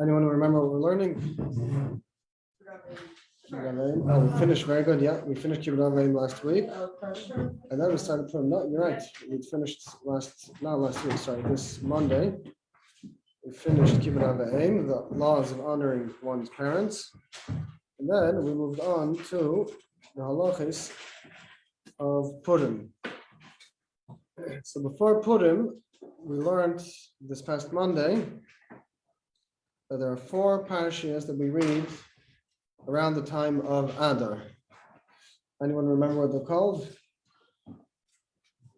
Anyone remember what we're learning? Oh, we finished very good. Yeah, we finished Kibbutz Avim last week, and then we started from. No, you're right. We finished not last week. Sorry, this Monday. We finished Kibbutz Avim, the laws of honoring one's parents, and then we moved on to the halachis of Purim. So before Purim, we learned this past Monday that there are 4 parashas that we read around the time of Adar. Anyone remember what they're called?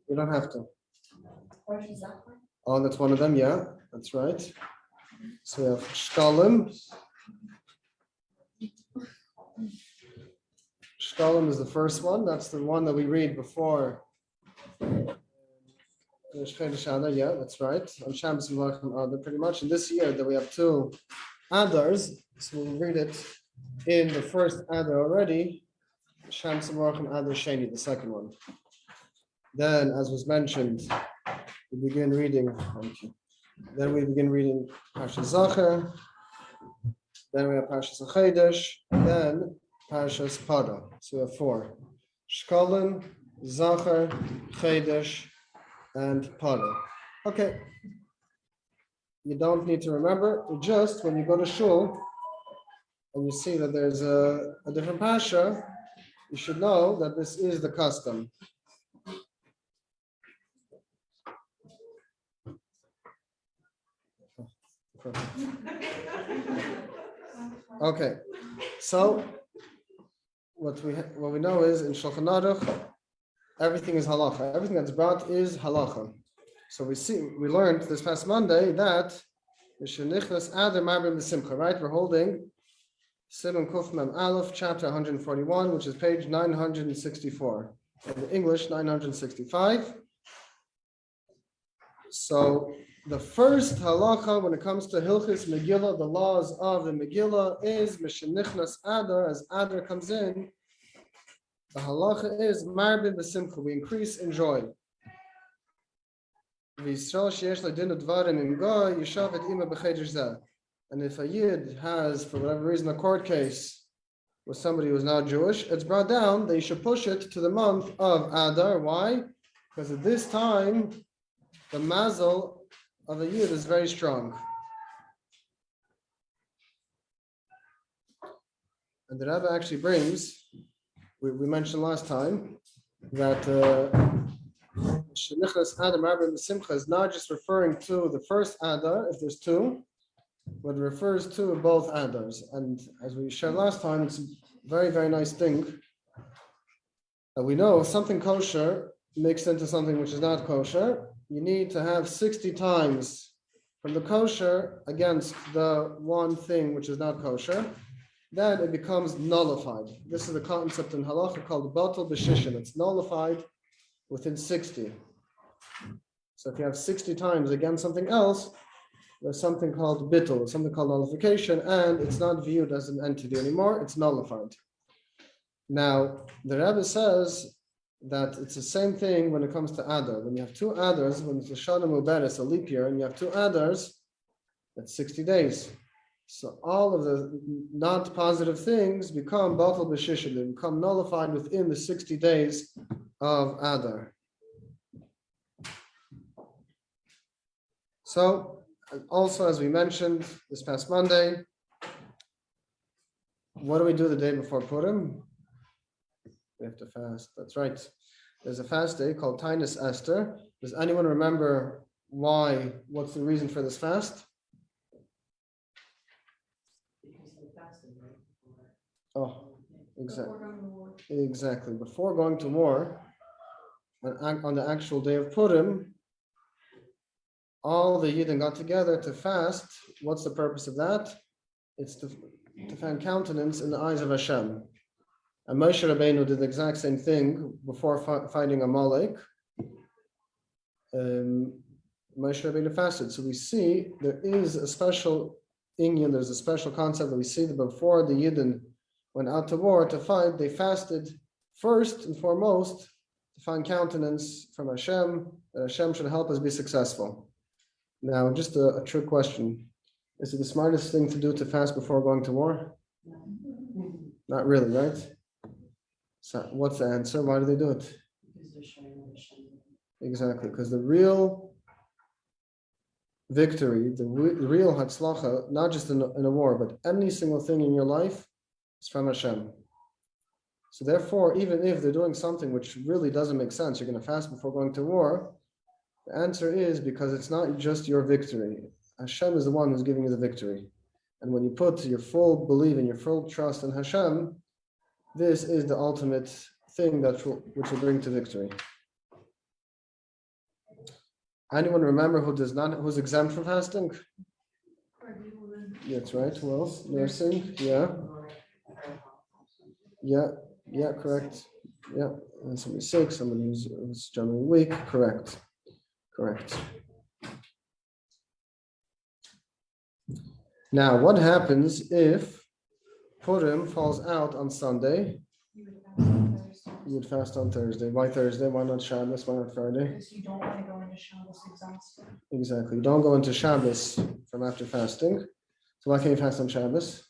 You don't have to. Oh, that's one of them, yeah, that's right. So we have Shkalim. Shkalim is the first one. That's the one that we read before yeah, that's right. On Shabbos and Adar, pretty much. And this year that we have 2 Adars, so we'll read it in the first Adar already, Shams and Adar Sheni, the second one. Then, as was mentioned, we begin reading. Thank you. Then we begin reading Parshas Zachar. Then we have Parshas Chodesh. Then Parshas Pada. So we have 4: Shkalim, Zachar, Chodesh, and Pada. Okay. You don't need to remember. Just when you go to shul and you see that there's a different pasha, you should know that this is the custom. Okay, so what we know is in Shulchan Aruch, everything is halacha. Everything that's brought is halacha. So we learned this past Monday that Adar Marbim B'Simcha, right? We're holding Simon Kuf Mem Aleph, chapter 141, which is page 964. In English, 965. So the first halacha when it comes to Hilchis Megillah, the laws of the Megillah, is Mishenichnas Adar, as Adar comes in. The halacha is Marbim B'Simcha, we increase in joy. And if a Yid has, for whatever reason, a court case with somebody who is not Jewish, it's brought down that you should push it to the month of Adar. Why? Because at this time, the mazel of a Yid is very strong. And the Rebbe actually brings, we mentioned last time, that Shenichnas Adar Marbim B'Simcha is not just referring to the first Adar, if there's 2, but it refers to both Adars. And as we shared last time, it's a very, very nice thing that we know if something kosher mixed into something which is not kosher, you need to have 60 times from the kosher against the one thing which is not kosher. Then it becomes nullified. This is the concept in halacha called batal b'shishin. It's nullified within 60. So if you have 60 times against something else, there's something called bittul, something called nullification, and it's not viewed as an entity anymore, it's nullified. Now, the Rebbe says that it's the same thing when it comes to Adar. When you have 2 Adars, when it's a Shana Mubarak, a leap year, and you have 2 Adars, that's 60 days. So all of the not positive things become batal b'shishim, they become nullified within the 60 days of Adar. So, also as we mentioned this past Monday, what do we do the day before Purim? We have to fast. That's right. There's a fast day called Tainus Esther. Does anyone remember why? What's the reason for this fast? Oh, exactly. Before going to war, on the actual day of Purim, all the Yidden got together to fast. What's the purpose of that? It's to find countenance in the eyes of Hashem. And Moshe Rabbeinu did the exact same thing before fighting Amalek. Moshe Rabbeinu fasted. So we see there is a special inyan, there's a special concept that we see that before the Yidden went out to war to fight, they fasted first and foremost to find countenance from Hashem, that Hashem should help us be successful. Now, just a trick question. Is it the smartest thing to do to fast before going to war? Not really, right? So what's the answer? Why do they do it? Exactly, because the real victory, the real hatzlacha, not just in a war, but any single thing in your life is from Hashem. So therefore, even if they're doing something which really doesn't make sense, you're going to fast before going to war, the answer is because it's not just your victory. Hashem is the one who's giving you the victory. And when you put your full belief and your full trust in Hashem, this is the ultimate thing which will bring to victory. Anyone remember who's exempt from fasting? That's right. Who else? Nursing. Yeah, correct. Yeah, and somebody sick, somebody who's generally weak. Correct. Now, what happens if Purim falls out on Sunday? You would fast on Thursday. Why Thursday? Why not Shabbos? Why not Friday? Because you don't want to go into Shabbos exhausted. Exactly. You don't go into Shabbos from after fasting. So why can't you fast on Shabbos?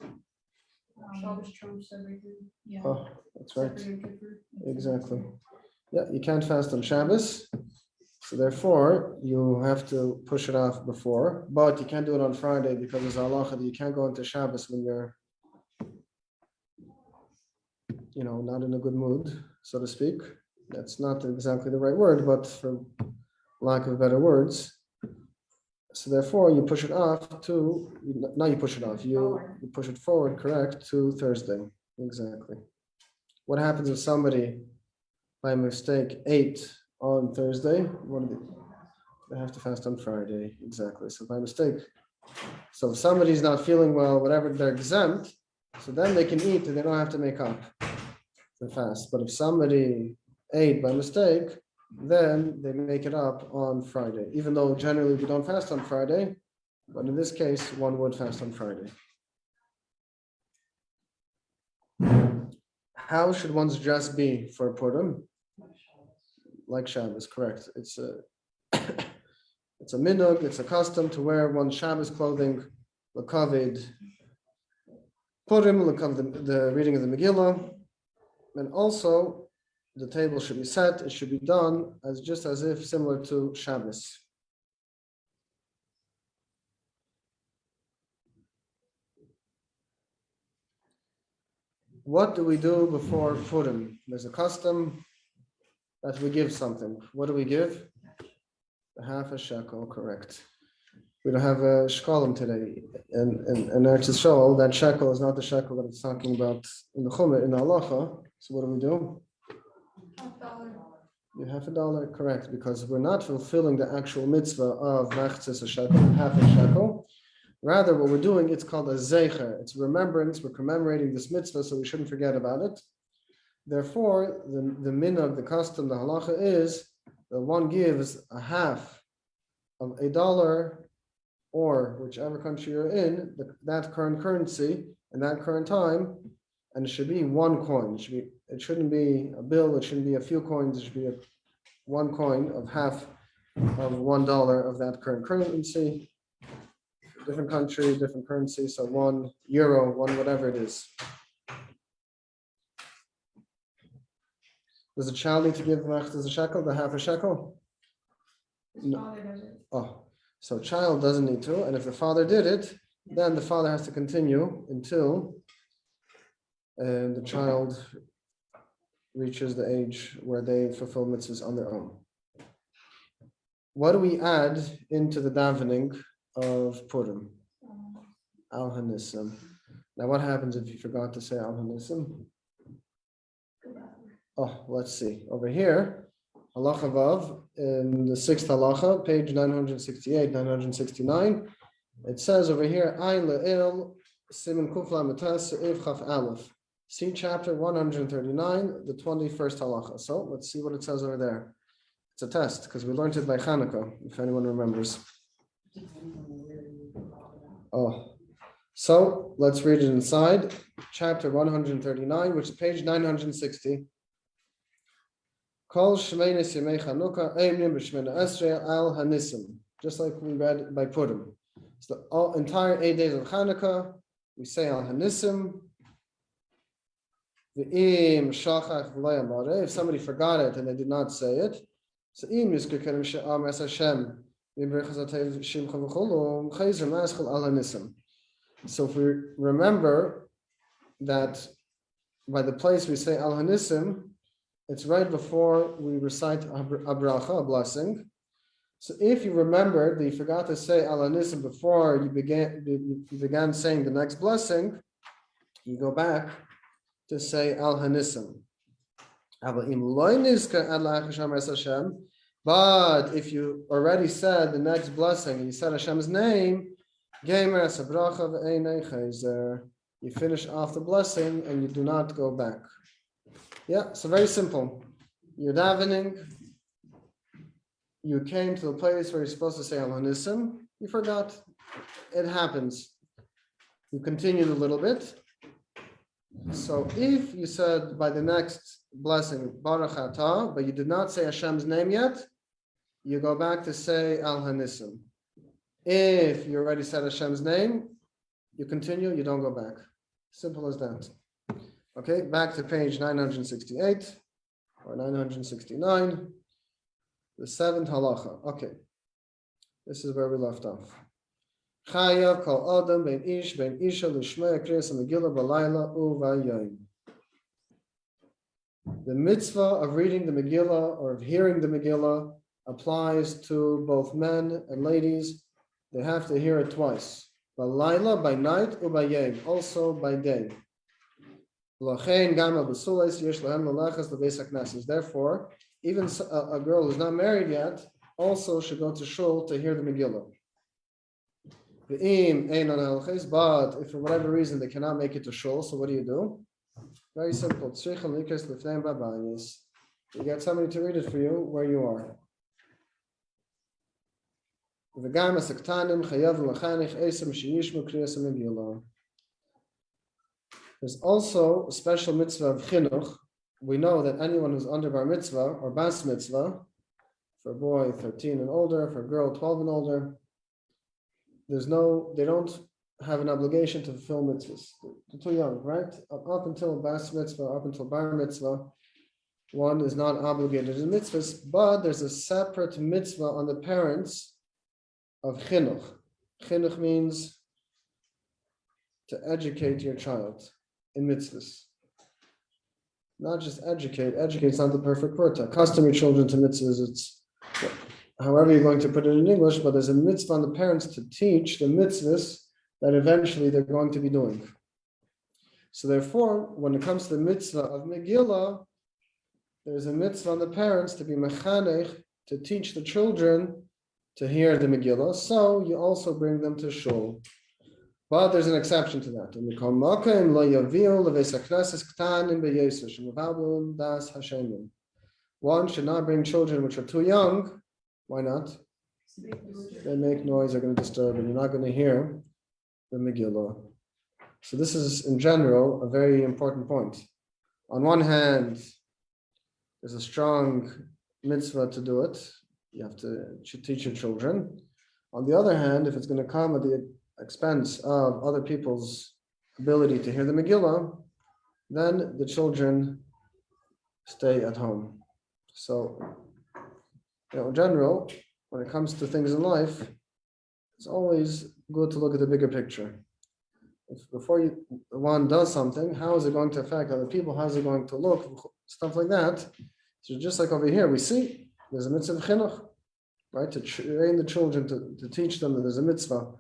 Shabbos trumps everything. Yeah. Oh, that's right. Exactly. Yeah, you can't fast on Shabbos. So therefore, you have to push it off before. But you can't do it on Friday because there's halacha that you can't go into Shabbos when you're not in a good mood, so to speak. That's not exactly the right word, but for lack of better words. So therefore, you push it off to, you push it forward, correct, to Thursday. Exactly. What happens if somebody, by mistake, ate on Thursday? They have to fast on Friday. Exactly. So by mistake. So if somebody's not feeling well, whatever, they're exempt, so then they can eat and they don't have to make up the fast. But if somebody ate by mistake, then they make it up on Friday, even though generally we don't fast on Friday, but in this case, one would fast on Friday. How should one's dress be for Purim? Like Shabbos, correct. It's a minhag, it's a custom to wear one's Shabbos clothing, l'kaved Purim, l'kaved the reading of the Megillah. And also, the table should be set. It should be done just as if similar to Shabbos. What do we do before Purim? There's a custom that we give something. What do we give? Half a shekel, correct. We don't have a shkalim today. And Eretz Yisrael, that shekel is not the shekel that it's talking about in the Chumash, in the halacha. So what do? You have $1, correct, because we're not fulfilling the actual mitzvah of machzis a shekel, half a shekel. Rather, what we're doing, it's called a zeicher. It's remembrance. We're commemorating this mitzvah, so we shouldn't forget about it. Therefore, the minhag, the custom, the halacha is that one gives a half of $1, or whichever country you're in, that current currency in that current time, and it should be one coin. It shouldn't be a bill. It shouldn't be a few coins. It should be one coin of half of $1 of that current currency. Different country, different currency. So €1, one whatever it is. Does a child need to give machzis a shekel, the half a shekel? No. Oh, so a child doesn't need to, and if the father did it, then the father has to continue until the child reaches the age where they fulfill mitzvahs on their own. What do we add into the davening of Purim? Al Hanissim. Now, what happens if you forgot to say Al Hanissim? Oh, let's see. Over here, halacha vav, in the 6th halacha, page 968, 969, it says over here, Ayin le'il simin kufla metas se'if chaf aleph. See chapter 139, the 21st halacha. So let's see what it says over there. It's a test because we learned it by Chanukah, if anyone remembers. Oh, so let's read it inside. Chapter 139, which is page 960. Kol Shmeinis Yemei Chanukah Eimnim B'Shmena Esrei Al Hanisim, just like we read by Purim. So the entire 8 days of Hanukkah, we say Al Hanisim. V'im Shachach V'lo Yamare, if somebody forgot it and they did not say it, so Im Yizkir Kedim She'am Es Hashem V'Berachas Atayv Shimcha V'Cholu Chayzer Maschel Al Hanisim. So if we remember that by the place we say Al Hanisim, it's right before we recite a bracha, a blessing. So if you remembered that you forgot to say Al Hanisim before you began saying the next blessing, you go back to say Al Hanisim. But if you already said the next blessing and you said Hashem's name, you finish off the blessing and you do not go back. Yeah, so very simple. You're davening, you came to the place where you're supposed to say Al Hanisim, you forgot. It happens. You continued a little bit. So if you said by the next blessing, Baruch Atah, but you did not say Hashem's name yet, you go back to say Al Hanisim. If you already said Hashem's name, you continue, you don't go back. Simple as that. Okay, back to page 968 or 969, the 7th halacha. Okay, this is where we left off. Chayav kol adam ben ish ben isha l'shmei kriyas Megillah b'layla u'vayayim. The mitzvah of reading the Megillah or of hearing the Megillah applies to both men and ladies. They have to hear it twice. B'layla, by night, u'vayayim, also by day. Therefore, even a girl who's not married yet also should go to shul to hear the Megillah. But if for whatever reason they cannot make it to shul, so what do? Very simple. You get somebody to read it for you where you are. There's also a special mitzvah of chinuch. We know that anyone who's under bar mitzvah or bas mitzvah, for a boy 13 and older, for a girl 12 and older, they don't have an obligation to fulfill mitzvahs. They're too young, right? Up until bas mitzvah, up until bar mitzvah, one is not obligated to mitzvahs, but there's a separate mitzvah on the parents of chinuch. Chinuch means to educate your child in mitzvahs. Not just educate. Educate's not the perfect word. To accustom your children to mitzvahs, it's however you're going to put it in English, but there's a mitzvah on the parents to teach the mitzvahs that eventually they're going to be doing. So therefore, when it comes to the mitzvah of Megillah, there's a mitzvah on the parents to be mechanech, to teach the children to hear the Megillah. So you also bring them to shul. But there's an exception to that. One should not bring children which are too young. Why not? They make noise, they're going to disturb, and you're not going to hear the Megillah. So this is, in general, a very important point. On one hand, there's a strong mitzvah to do it. You have to teach your children. On the other hand, if it's going to come at the expense of other people's ability to hear the Megillah, then the children stay at home. So, in general, when it comes to things in life, it's always good to look at the bigger picture. Before one does something, how is it going to affect other people? How is it going to look? Stuff like that. So just like over here, we see there's a mitzvah of chinuch, right? To train the children, to teach them that there's a mitzvah.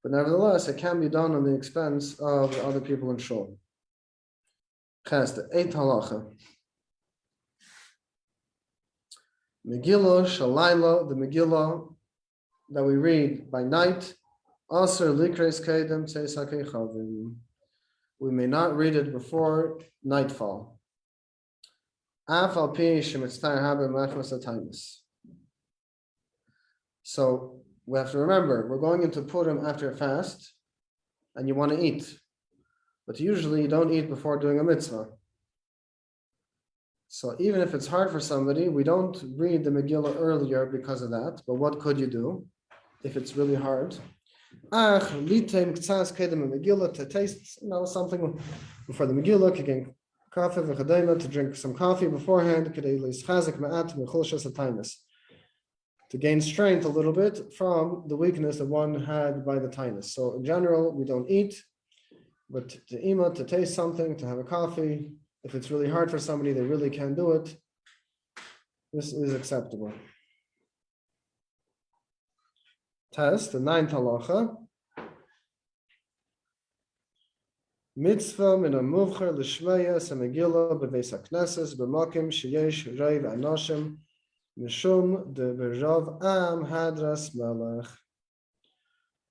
But nevertheless, it can be done on the expense of the other people in shul. Ches, the 8th halacha. Megillah shalayla, the Megillah that we read by night. Aser likres kedem tzeisakei chavim. We may not read it before nightfall. Af al pi shemitztar habe machmas ataymus. So we have to remember, we're going into Purim after a fast, and you want to eat. But usually you don't eat before doing a mitzvah. So even if it's hard for somebody, we don't read the Megillah earlier because of that. But what could you do if it's really hard? Megillah to taste, something before the Megillah, kicking coffee to drink some coffee beforehand, to gain strength a little bit from the weakness that one had by the tinus. So in general, we don't eat, but to taste something, to have a coffee, if it's really hard for somebody, they really can't do it, this is acceptable. Test, the 9th halacha. Mitzvah min ha-muvcher l'shmeya sa-megillah beveis ha-knesses b'makim sheyesh reiv anoshim mishum de b'rav am hadras melech.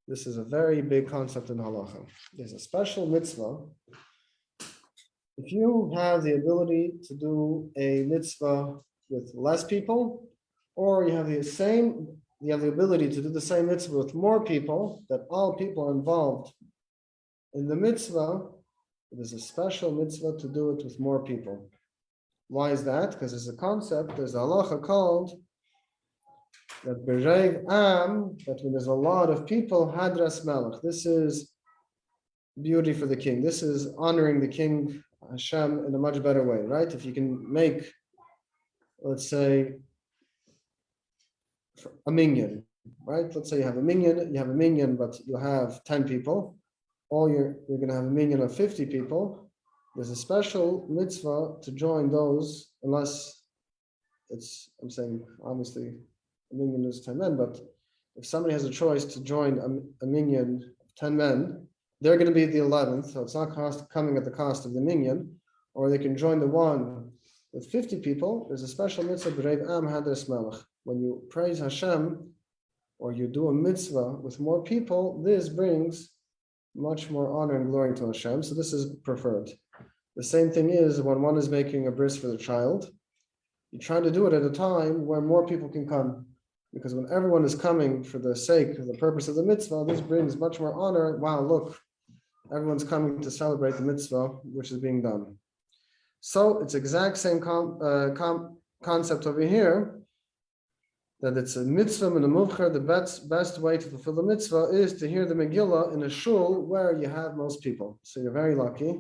This is a very big concept in halacha. There's a special mitzvah. If you have the ability to do a mitzvah with less people, or you have the ability to do the same mitzvah with more people, that all people are involved in the mitzvah, there's a special mitzvah to do it with more people. Why is that? Because there's a concept, there's a halacha called that Bereiv Am, that when there's a lot of people, Hadras Melech. This is beauty for the king. This is honoring the king Hashem in a much better way, right? If you can make, let's say, a minyan, right? Let's say you have a minyan, but you have 10 people, or you're going to have a minyan of 50 people. There's a special mitzvah to join those, unless I'm saying, obviously, a minyan is 10 men, but if somebody has a choice to join a minyan of 10 men, they're going to be the 11th, so it's not coming at the cost of the minyan, or they can join the one with 50 people. There's a special mitzvah, B'reiv Am Hadras Melech. When you praise Hashem, or you do a mitzvah with more people, this brings much more honor and glory to Hashem, so this is preferred. The same thing is when one is making a bris for the child, you try to do it at a time where more people can come, because when everyone is coming for the sake of the purpose of the mitzvah, this brings much more honor. Wow, look, everyone's coming to celebrate the mitzvah which is being done. So it's exact same concept over here, that it's a mitzvah and a muvcher. The best way to fulfill the mitzvah is to hear the Megillah in a shul where you have most people. So you're very lucky,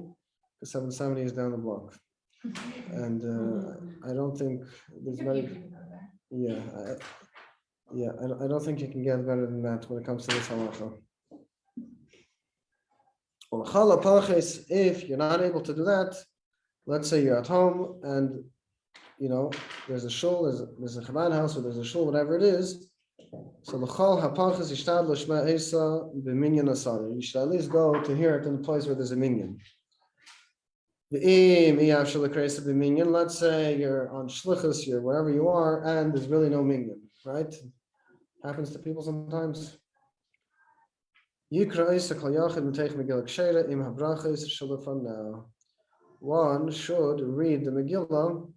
because 770 is down the block. And I don't think there's many. I don't think you can get better than that when it comes to this halacha. If you're not able to do that, let's say you're at home and there's a shul, there's a Chabad house, or there's a shul, whatever it is. So l'chol hapachas yishtad l'shma esa b'minyan asara. You should at least go to hear it in a place where there's a minyan. Let's say you're on shlichus, you're wherever you are, and there's really no minyan, right? Happens to people sometimes. One should read the Megillah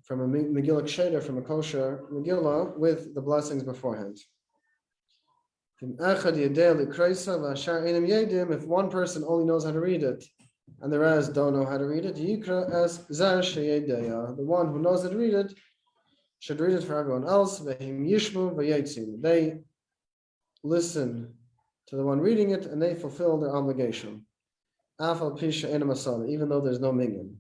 from a Megillah Ksheira, from a kosher Megillah, with the blessings beforehand. If one person only knows how to read it, and the rest don't know how to read it, Yikra as Zar Sheyedeya. The one who knows how to read it should read it for everyone else. They listen to the one reading it, and they fulfill their obligation. Even though there's no minyan.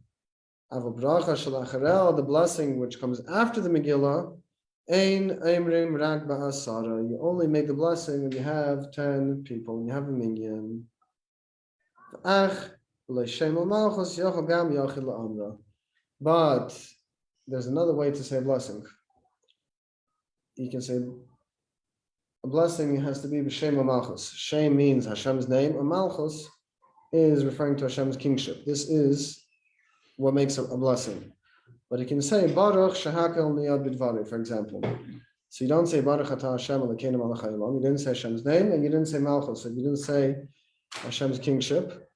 The blessing which comes after the Megillah, you only make the blessing when you have 10 people, when you have a minyan. But there's another way to say blessing. You can say a blessing has to be b'shem malchus. Shem means Hashem's name, and malchus is referring to Hashem's kingship. This is what makes a blessing. But you can say Baruch Shahakel Niyad Bidvari, for example. So you don't say Baruch Ata Hashem Elokeinu Melech Haolam. You didn't say Hashem's name, and you didn't say malchus. So you didn't say Hashem's kingship.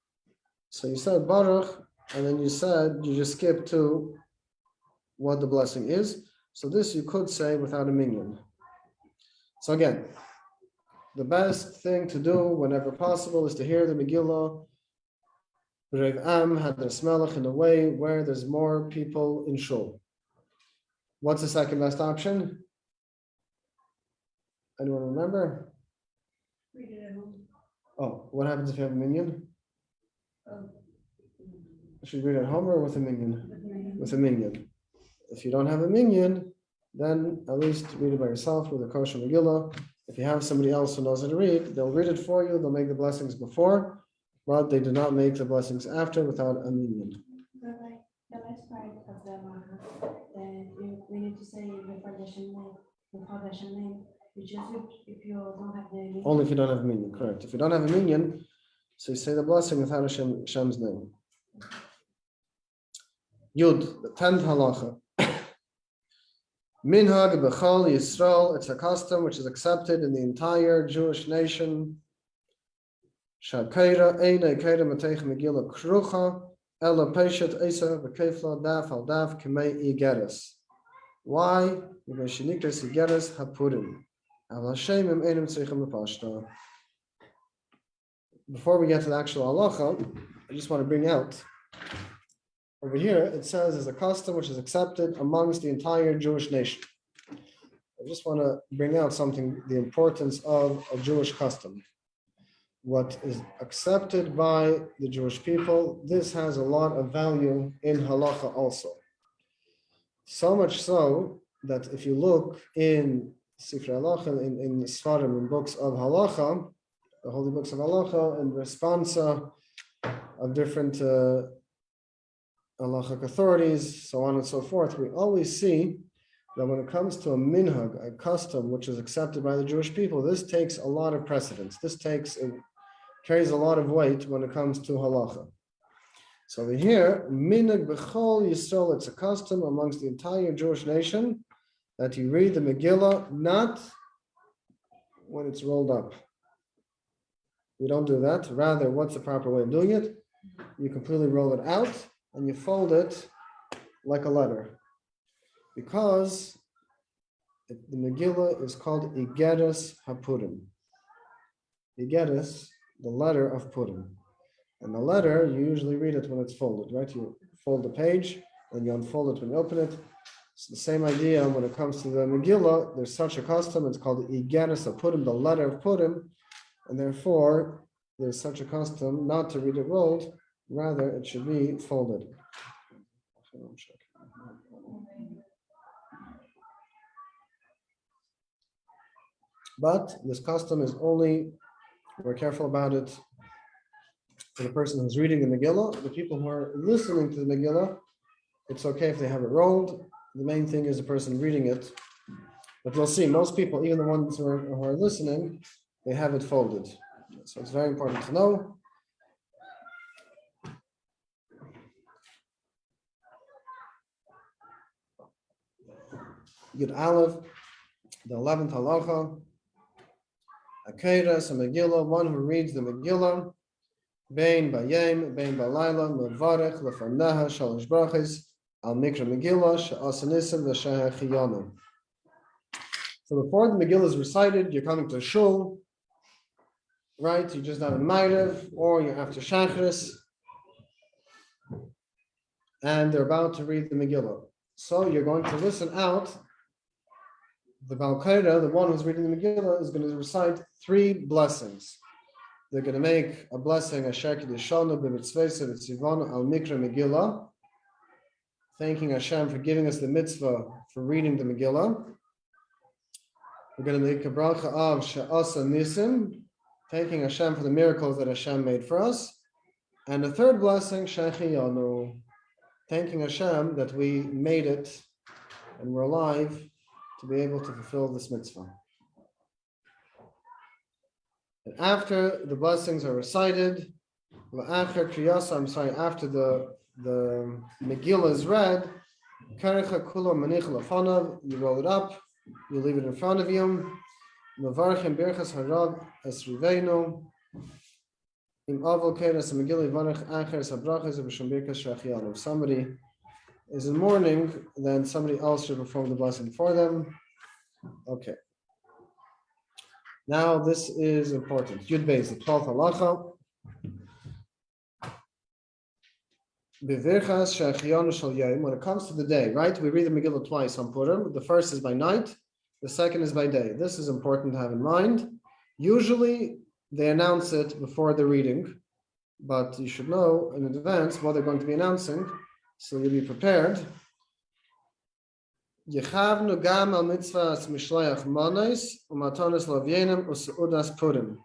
So you said Baruch, and then you just skipped to what the blessing is. So this you could say without a minyan. So again, the best thing to do whenever possible is to hear the Megillah Rev Am had the smelach in a way where there's more people in shul. What's the second best option? Anyone remember? Read it at home. Oh, what happens if you have a minion? Oh, Should you read at home or with a minion? with me. With a minion. If you don't have a minion, then at least read it by yourself with a kosher Megillah. If you have somebody else who knows how to read, they'll read it for you. They'll make the blessings before, but they do not make the blessings after without a minion. Rabbi, the last part of the Maha, we need to say before the Shem name, you just if you don't have the name. Only if you don't have a minion, correct. If you don't have a minion, so you say the blessing without Hashem's name. Yud, the 10th halacha. Minhag b'chol Yisrael, it's a custom which is accepted in the entire Jewish nation. Sha'keira eina keira mateich Megillah krucha, ela peshet esa v'kefla daf al daf k'mei igeres. Why? Because shenikres igeres hapurim. Al Hashem im einem tzrichim l'pashta. Before we get to the actual halacha, I just want to bring out over here, it says there's a custom which is accepted amongst the entire Jewish nation. I just want to bring out something, the importance of a Jewish custom. What is accepted by the Jewish people, this has a lot of value in halacha also. So much so that if you look in Sifrei Halacha, in the Sfarim, in books of halacha, the holy books of halacha, and responsa of different halachic authorities, so on and so forth, we always see that when it comes to a minhag, a custom which is accepted by the Jewish people, this takes a lot of precedence. It carries a lot of weight when it comes to halacha. So over here, minhag b'chol Yisrael, it's a custom amongst the entire Jewish nation that you read the Megillah not when it's rolled up. We don't do that. Rather, what's the proper way of doing it? You completely roll it out and you fold it like a letter. Because the Megillah is called Igeres HaPurim. Igeres, the letter of Purim. And the letter, you usually read it when it's folded, right? You fold the page, and you unfold it when you open it. It's the same idea when it comes to the Megillah. There's such a custom, it's called Igeres HaPurim, the letter of Purim. And therefore, there's such a custom not to read it rolled, rather it should be folded. But this custom is only, we're careful about it for the person who's reading the Megillah. The people who are listening to the Megillah, it's okay if they have it rolled. The main thing is the person reading it. But you'll see, most people, even the ones who are listening, they have it folded. So it's very important to know. Yud Aleph, the 11th halacha. Akeiras, a Megillah, one who reads the Megillah, Bein Bayem, Bein Balayla, Mevarech, Lefarneha, Shalosh Brachis, Al Mikra Megillah, She'asanisim, V'Shehechiyanu. So before the Megillah is recited, you're coming to a shul, right? You just have a Ma'ariv, or you're after Shachris, and they're about to read the Megillah. So you're going to listen out. The Baal Kaira, the one who's reading the Megillah, is going to recite 3 blessings. They're going to make a blessing, Asher Kiddushanu b'mitzvesa v'tzivanu al mikra Megillah, thanking Hashem for giving us the mitzvah for reading the Megillah. We're going to make a bracha of She'asa Nisim, thanking Hashem for the miracles that Hashem made for us. And the 3rd blessing, Shechiyanu, thanking Hashem that we made it and we're alive to be able to fulfill this mitzvah. And after the blessings are recited, after the Megillah is read, you roll it up, you leave it in front of you. If somebody is in mourning, then somebody else should perform the blessing for them. Okay. Now this is important. Yud Beis, the 12th halacha. When it comes to the day, right? We read the Megillah twice on Purim. The first is by night, the second is by day. This is important to have in mind. Usually they announce it before the reading, but you should know in advance what they're going to be announcing, so you'll be prepared. Yechavnu gam al mitzvahs mishloach manos umatanos lavyenim useudas Purim.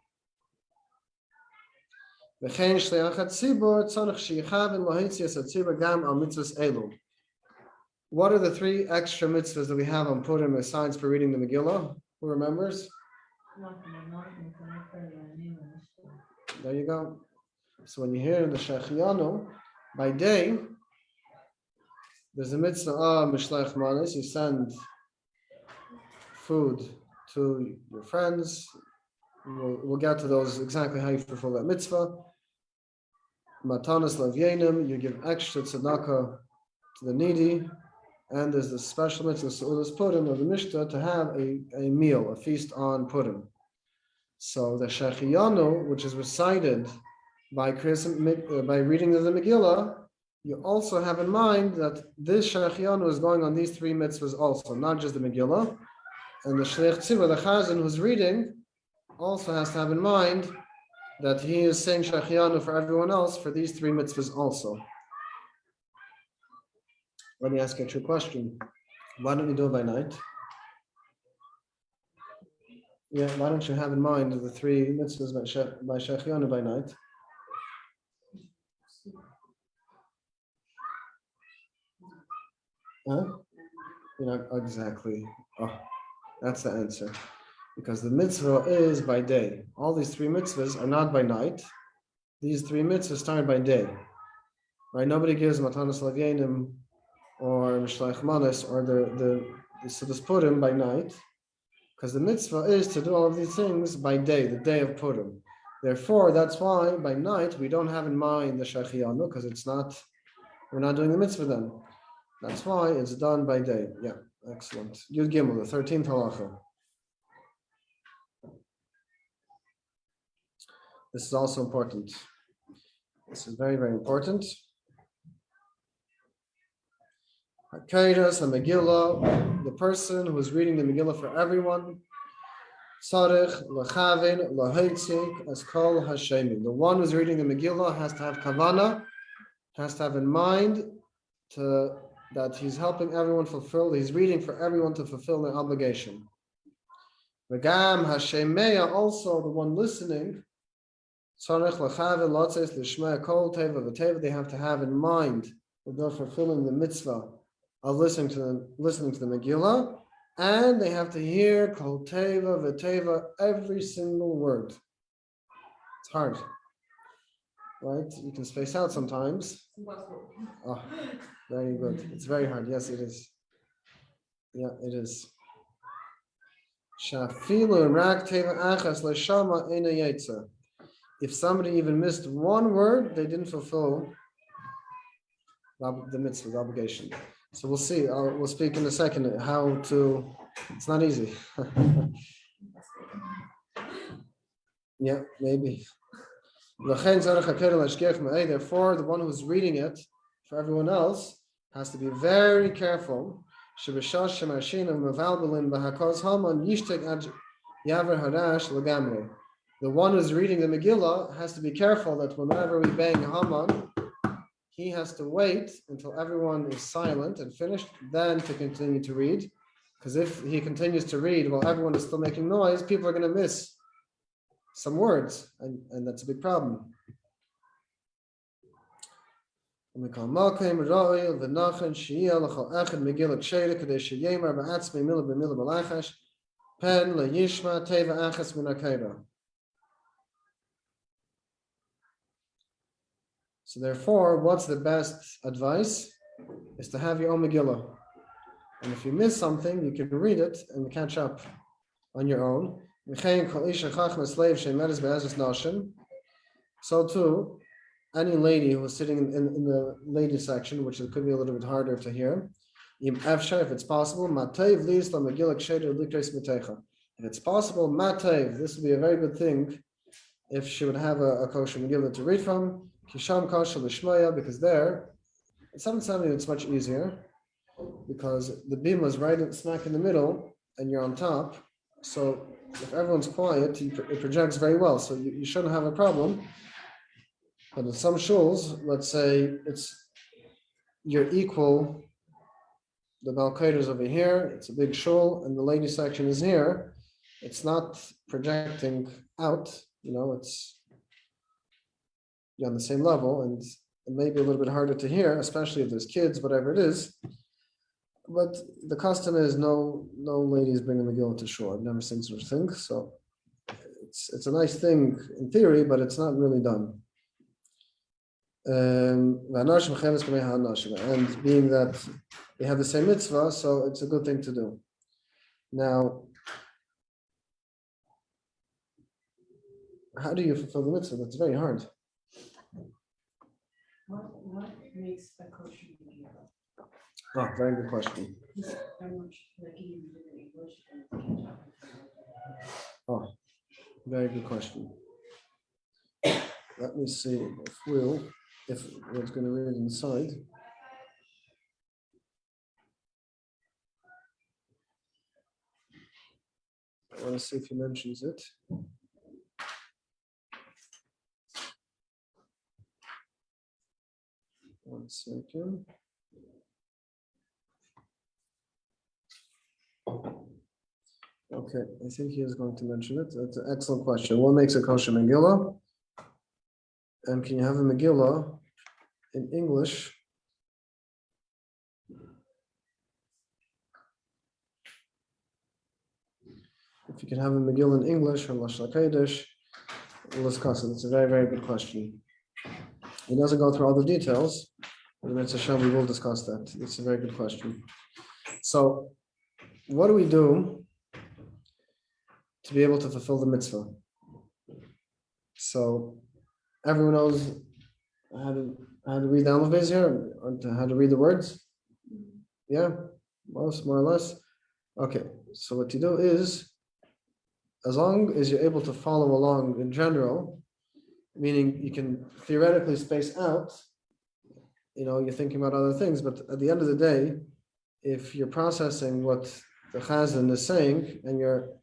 V'chein shliach hatzibur tzarich sheyichaven lahitzias hatzibur gam al mitzvahs elu. What are the three extra mitzvahs that we have on Purim besides for reading the Megillah? Who remembers? There you go. So when you hear the Shechianu, by day, there's a mitzvah of Mishlech Manos. You send food to your friends. We'll get to those exactly how you fulfill that mitzvah. Matanas Lavyenim, you give extra tzedakah to the needy. And there's the special mitzvah Seudas Purim of the Mishnah to have a meal, a feast on Purim. So the Shechianu, which is recited by reading of the Megillah, you also have in mind that this Shechianu is going on these three mitzvahs also, not just the Megillah. And the Shliach Tzibur, the Chazan who's reading, also has to have in mind that he is saying Shechianu for everyone else for these three mitzvahs also. Let me ask you a true question. Why don't you do it by night? Yeah, why don't you have in mind the three mitzvahs by Shechianu by night? Huh? Exactly. Oh, that's the answer. Because the mitzvah is by day. All these three mitzvahs are not by night. These three mitzvahs start by day. Right? Nobody gives Matanas Lavyenim or Mishlech Manos or the Seudas Purim by night. Because the mitzvah is to do all of these things by day, the day of Purim. Therefore, that's why by night we don't have in mind the Shechianu, because we're not doing the mitzvah then. That's why it's done by day. Yeah, excellent. Yud Gimel, the 13th halacha. This is also important. This is very, very important. Hakeidas, the Megillah, the person who is reading the Megillah for everyone. Tzarich, Lachavin, Lahaitzik, Eskol, Hashemim. The one who's reading the Megillah has to have kavana, has to have in mind that he's helping everyone fulfill, he's reading for everyone to fulfill their obligation. V'gam Hashemeya, also the one listening, Tzarich, Lachavin, Latzes, Lishmei, Kol, Teva, V'Teva, they have to have in mind that they're fulfilling the mitzvah of listening to the Megillah, and they have to hear Kol Teva V'Teva, every single word. It's hard, right? You can space out sometimes. Oh, very good. It's very hard. Yes, it is. Yeah, it is. Shafilu Rak Teva Achas Leshama Eina Yetza. If somebody even missed one word, they didn't fulfill the mitzvah, the obligation. So we'll see. We'll speak in a second how to. It's not easy. Yeah, maybe. Therefore, the one who's reading it for everyone else has to be very careful. The one who's reading the Megillah has to be careful that whenever we bang Haman, he has to wait until everyone is silent and finished, then to continue to read. Because if he continues to read while everyone is still making noise, people are going to miss some words, and that's a big problem. So therefore, what's the best advice? Is to have your own Megillah. And if you miss something, you can read it and catch up on your own. So too, any lady who is sitting in the lady section, which it could be a little bit harder to hear, if it's possible, if it's possible, this would be a very good thing if she would have a kosher Megillah to read from, because there 770, it's much easier because the bima is right smack in the middle and you're on top. So if everyone's quiet, it projects very well. So you shouldn't have a problem. But in some shuls, let's say you're equal. The Balkaid is over here. It's a big shul, and the lady section is here. It's not projecting out. You're on the same level, and it may be a little bit harder to hear, especially if there's kids, whatever it is. But the custom is no ladies bringing Megillah to shul. I've never seen such a thing. So it's a nice thing in theory, but it's not really done. And being that they have the same mitzvah, so it's a good thing to do. Now, how do you fulfill the mitzvah? That's very hard. What makes a kosher Megillah? Oh, very good question. How much like you do in English Oh, very good question. Let me see if it's going to read inside. I want to see if he mentions it. One second. Okay, I think he is going to mention it. That's an excellent question. What makes a kosher Megillah? And can you have a Megillah in English? If you can have a Megillah in English or Lashon HaKodesh, we'll discuss it. It's a very, very good question. He doesn't go through all the details, but in Hashem, we will discuss that. It's a very good question. So, what do we do to be able to fulfill the mitzvah? So, everyone knows how to read the alphabet here, or how to read the words? Yeah, more or less. Okay, so what you do is, as long as you're able to follow along in general, meaning you can theoretically space out, you're thinking about other things, but at the end of the day, if you're processing what the chazan is saying and your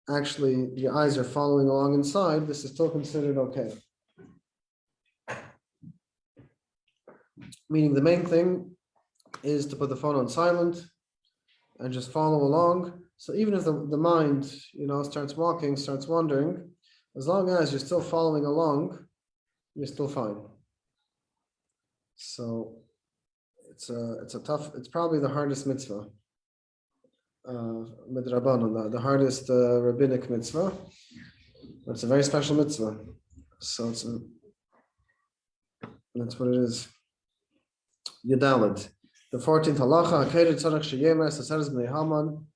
eyes are following along inside, this is still considered okay. Meaning the main thing is to put the phone on silent and just follow along. So even if the mind, starts walking, starts wandering, as long as you're still following along, you're still fine. So it's probably the hardest mitzvah. Midrabanan, the hardest rabbinic mitzvah. It's a very special mitzvah. So that's what it is. Yudalid. The 14th halacha, Hakedet Tzarech Sheyemer Saseres Bnei Haman,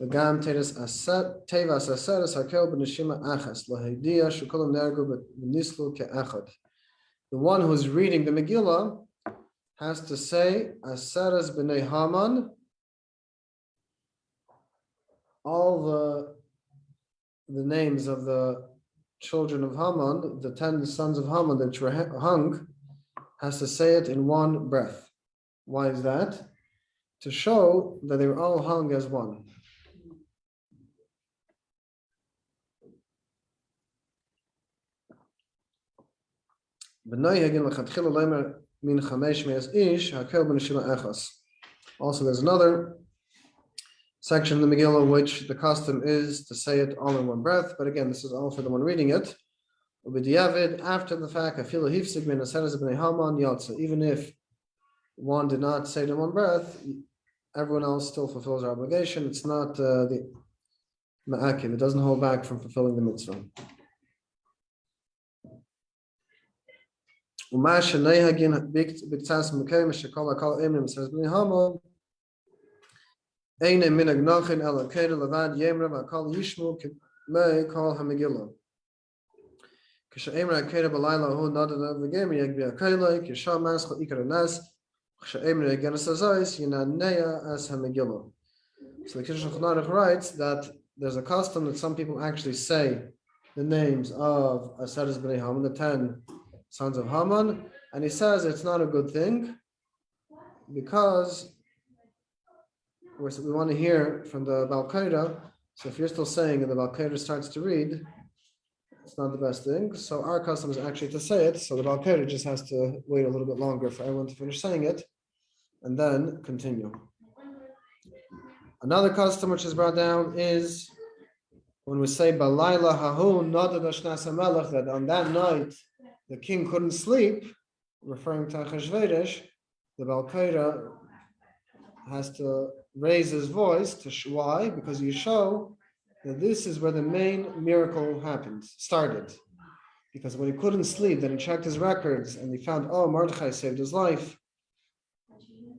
V'gam Teres Tevas Aseres Hakel B'Neshima Achas L'Heidia Shukolam Nergu B'Nislu Ke'echad. The one who's reading the Megillah has to say Aseres Bnei Haman, all the names of the children of Haman, the 10 sons of Haman that were hung, has to say it in one breath. Why is that? To show that they were all hung as one. Also, there's another section in the Megillah which the custom is to say it all in one breath, but again, this is all for the one reading it. After the fact, even if one did not say it in one breath, everyone else still fulfills their obligation. It's not the ma'akiv. It doesn't hold back from fulfilling the mitzvah. So the Kitzur Shulchan Aruch writes that there's a custom that some people actually say the names of Aseres Bnei Haman, the 10 sons of Haman, and he says it's not a good thing because we want to hear from the Balkaira. So if you're still saying and the Balkaira starts to read, it's not the best thing. So our custom is actually to say it. So the Balkaira just has to wait a little bit longer for everyone to finish saying it and then continue. Another custom which is brought down is when we say Balayla Hahu Nodad Ashnas Melech, that on that night the king couldn't sleep, referring to Achashverosh, the Balkaira has to raise his voice to why? Because you show that this is where the main miracle happened, started. Because when he couldn't sleep, then he checked his records and he found, oh, Mordechai saved his life,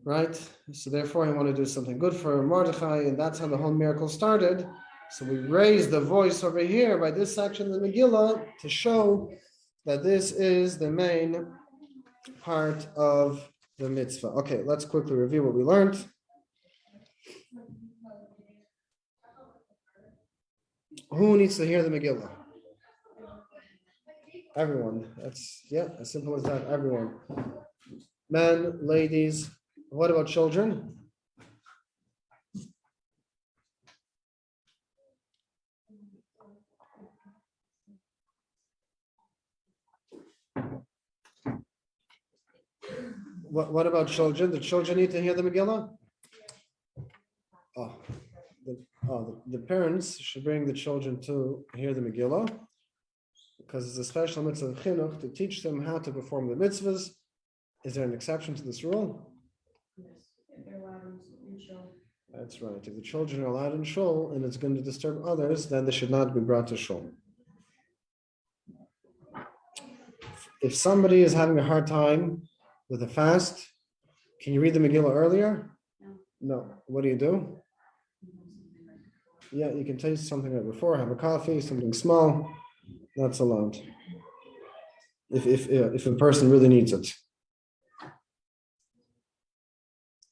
right? So therefore he wanted to do something good for Mordechai, and that's how the whole miracle started. So we raise the voice over here by this section of the Megillah to show that this is the main part of the mitzvah. Okay, let's quickly review what we learned. Who needs to hear the Megillah? Everyone. That's, yeah, as simple as that. Everyone. Men, ladies. What about children? What about children? The children need to hear the Megillah? The parents should bring the children to hear the Megillah, because it's a special mitzvah of chinuch to teach them how to perform the mitzvahs. Is there an exception to this rule? Yes, if they're allowed in shul. That's right. If the children are allowed in shul and it's going to disturb others, then they should not be brought to shul. If somebody is having a hard time with a fast, can you read the Megillah earlier? No. What do? Yeah, you can taste something right before, have a coffee, something small. That's allowed. If a person really needs it.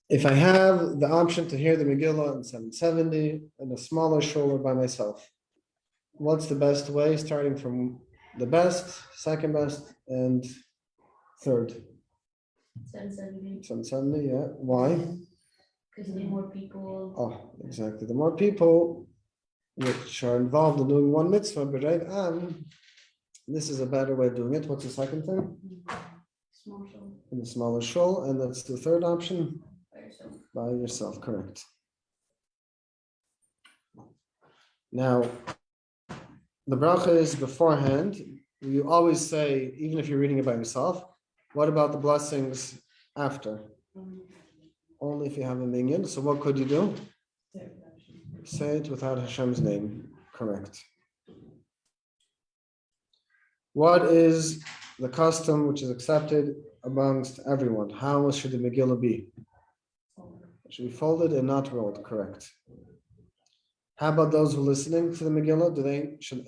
If I have the option to hear the Megillah in 770 in a smaller shul or by myself, what's the best way, starting from the best, second best, and third? 770. 770, yeah. Why? Because you need more people. Oh, exactly. The more people which are involved in doing one mitzvah, this is a better way of doing it. What's the second thing? Small shul. In the smaller shul, and that's the third option. By yourself. By yourself, correct. Now, the bracha is beforehand. You always say, even if you're reading it by yourself, what about the blessings after? Only if you have a minyan. So what could you do? Say it without Hashem's name. Correct. What is the custom which is accepted amongst everyone? How should the Megillah be? It should be folded and not rolled. Correct. How about those who are listening to the Megillah?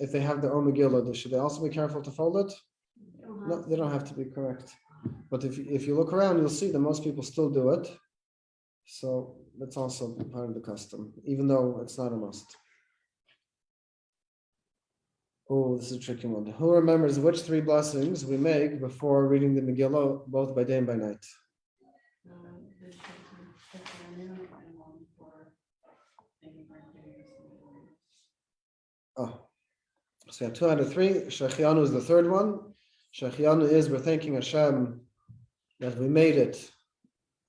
If they have their own Megillah, should they also be careful to fold it? No, they don't have to be correct. But if you look around, you'll see that most people still do it. So that's also part of the custom, even though it's not a must. Oh, this is a tricky one. Who remembers which three blessings we make before reading the Megillah, both by day and by night? Oh, so we have 2 out of 3. Shechianu is the third one. Shechianu is we're thanking Hashem that we made it.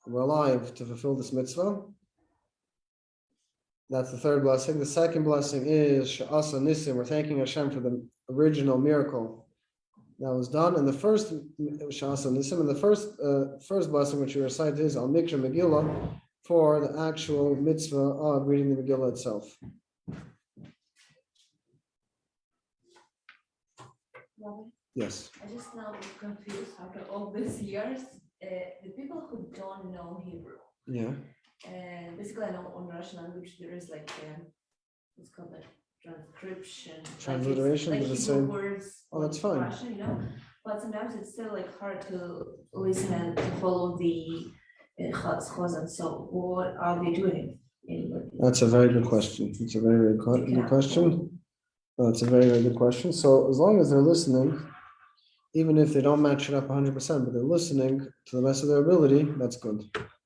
We're alive to fulfill this mitzvah. That's the third blessing. The second blessing is She'asa Nisim. We're thanking Hashem for the original miracle that was done. And the first She'asa Nisim, and the first blessing which we recite is Al Mikra Megillah, for the actual mitzvah of reading the Megillah itself. Yes. I just now confused after all these years. The people who don't know Hebrew. Yeah. Basically, I know on Russian language there is like what's called like transcription, Transliteration like is the Hebrew same. words. Oh, that's in fine. Russian, But sometimes it's still like hard to listen and to follow the chazan. So what are they doing? That's a very good question. It's a very, very good question. That's a very, very good question. So as long as they're listening, even if they don't match it up 100%, but they're listening to the best of their ability, that's good.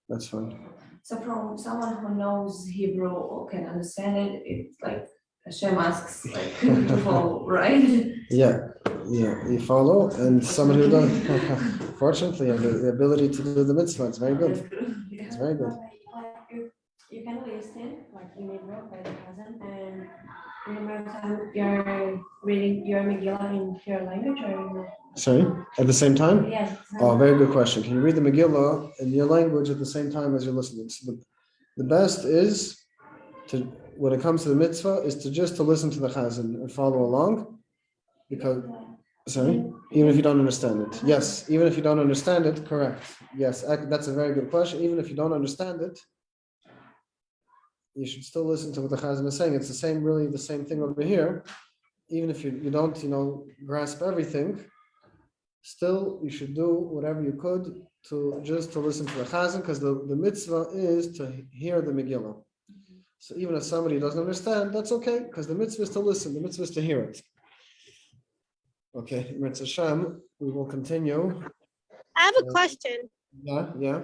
That's fine. So from someone who knows Hebrew or can understand it, it's like Hashem asks like to follow, right? Yeah, you follow, and somebody who does, fortunately, and the ability to do the mitzvah, it's very good. It's very good. You can listen, like in Hebrew by the cousin, and remember time you're reading your Megillah in your language or Sorry, at the same time? yes. Oh, very good question. Can you read the Megillah in your language at the same time as you're listening? So the best is to, when it comes to the mitzvah, is to just to listen to the chazan and follow along, because, sorry, even if you don't understand it. Yes, even if you don't understand it, correct. Yes, that's a very good question. Even if you don't understand it, you should still listen to what the chazan is saying. It's the same, really the same thing over here. Even if you don't, grasp everything, still you should do whatever you could to just to listen to the chazan, because the mitzvah is to hear the Megillah. So even if somebody doesn't understand, that's okay, because the mitzvah is to listen, the mitzvah is to hear it. Okay, Mitzvah Shem, we will continue. I have a question. Yeah.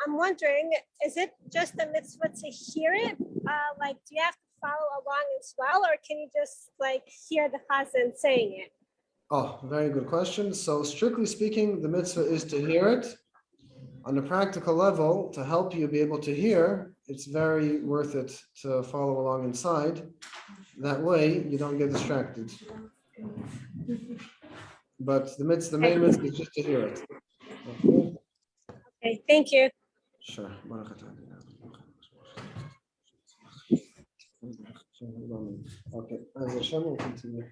I'm wondering, is it just a mitzvah to hear it? Like, do you have to follow along as well, or can you just like hear the chazan saying it? Oh, very good question. So strictly speaking, the mitzvah is to hear it. On a practical level, to help you be able to hear, it's very worth it to follow along inside. That way, you don't get distracted. But the main mitzvah is just to hear it. Okay. Okay, thank you. Sure. Okay, as Hashem will continue.